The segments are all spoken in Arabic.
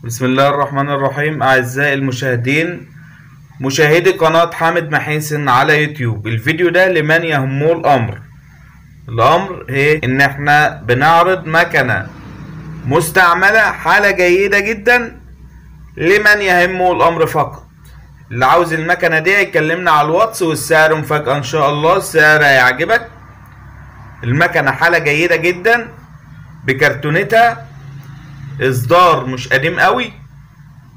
بسم الله الرحمن الرحيم. أعزائي المشاهدين، مشاهدي قناة حامد محيسن على يوتيوب، الفيديو ده لمن يهمه الأمر هي إن احنا بنعرض مكنة مستعملة حالة جيدة جدا لمن يهمه الأمر فقط. اللي عاوز المكنة دي يكلمنا على الواتس، والسعر مفاجأة إن شاء الله، السعر هيعجبك. المكنة حالة جيدة جدا بكرتونتها، اصدار مش قديم قوي،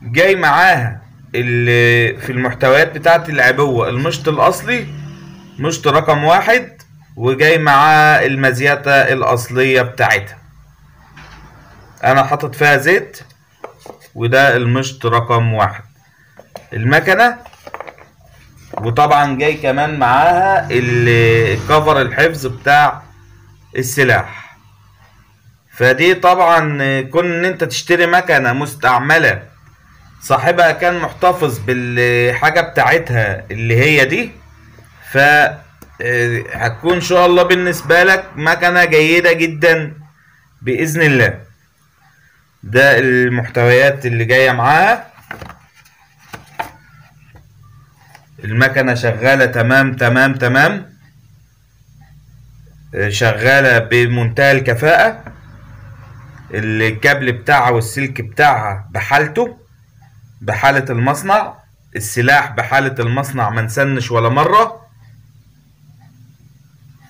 جاي معاها اللي في المحتويات بتاعت العبوة المشط الاصلي، مشط رقم 1، وجاي معاه المزيتة الاصلية بتاعتها. انا حاطط فيها زيت، وده المشط رقم 1 المكنة. وطبعا جاي كمان معاها الكفر الحفظ بتاع السلاح. فدي طبعا كون ان انت تشتري مكنة مستعملة صاحبها كان محتفظ بالحاجة بتاعتها اللي هي دي، هتكون ان شاء الله بالنسبة لك مكنة جيدة جدا بإذن الله. ده المحتويات اللي جاية معاها. المكنة شغالة تمام تمام تمام، شغالة بمنتهى الكفاءة. الكابل بتاعها والسلك بتاعها بحالته، بحالة المصنع. السلاح بحالة المصنع، ما نسنش ولا مرة.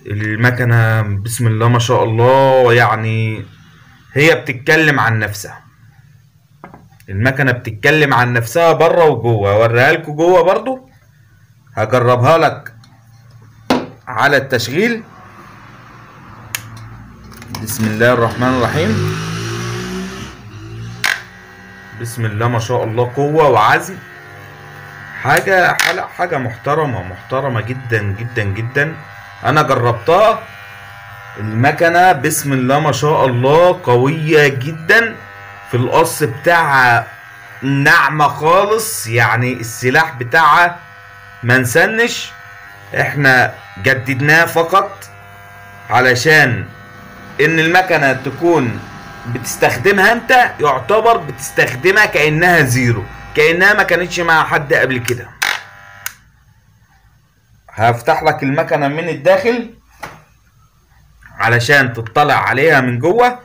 المكنة بسم الله ما شاء الله، يعني هي بتتكلم عن نفسها. المكنة بتتكلم عن نفسها بره وجوه. اوريها لكم جوه برضو، هجربها لك على التشغيل. بسم الله الرحمن الرحيم. بسم الله ما شاء الله، قوة وعزم. حاجة محترمة جدا جدا جدا. انا جربتها، المكنة بسم الله ما شاء الله قوية جدا. في القص بتاعها ناعمة خالص، يعني السلاح بتاعها ما نسنش. احنا جددناه فقط علشان ان المكنة تكون بتستخدمها انت، يعتبر بتستخدمها كأنها زيرو، كأنها ما كانتش مع حد قبل كده. هفتح لك المكنة من الداخل علشان تطلع عليها من جوه.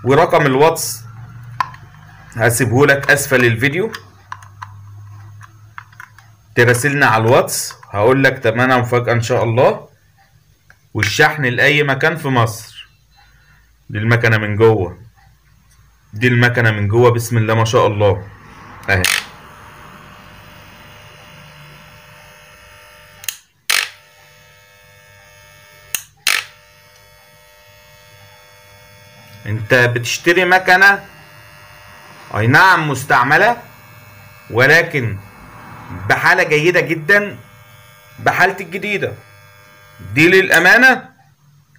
ورقم الواتس هسيبه لك اسفل الفيديو، تراسلنا على الواتس، هقول لك تمنها مفاجأة ان شاء الله، والشحن لأي مكان في مصر. دي المكنة من جوه، دي المكنة من جوه بسم الله ما شاء الله اهي. انت بتشتري مكنة اي نعم مستعملة، ولكن بحالة جيدة جدا، بحالة الجديدة دي.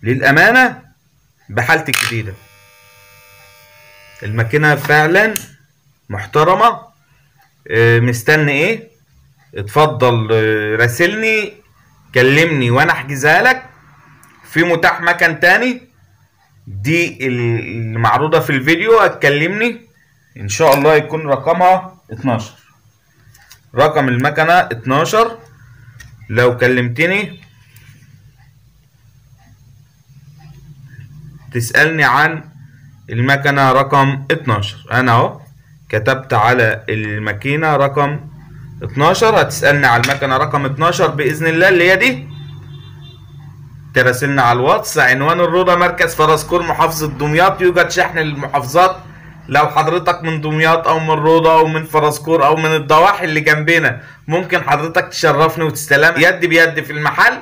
للأمانة بحالة الجديدة. الماكينة فعلا محترمة. مستني ايه؟ اتفضل راسلني، كلمني وانا احجزها لك. في متاح مكان تاني، دي المعروضة في الفيديو، هتكلمني ان شاء الله يكون رقمها 12. رقم المكنة 12. لو كلمتني تسألني عن المكنة رقم 12، انا اهو كتبت على الماكينة رقم 12، هتسألني على المكنة رقم 12 بإذن الله اللي هي دي. تراسلنا على الواتس. عنوان الروضة، مركز فرسكور، محافظة دمياط. يوجد شحن للمحافظات. لو حضرتك من دمياط او من الروضة او من فرسكور او من الضواحي اللي جنبنا، ممكن حضرتك تشرفني وتستلم يد بيد في المحل.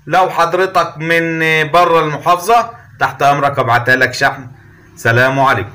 لو حضرتك من بره المحافظة، تحت امرك ابعتها لك شحن. سلام عليكم.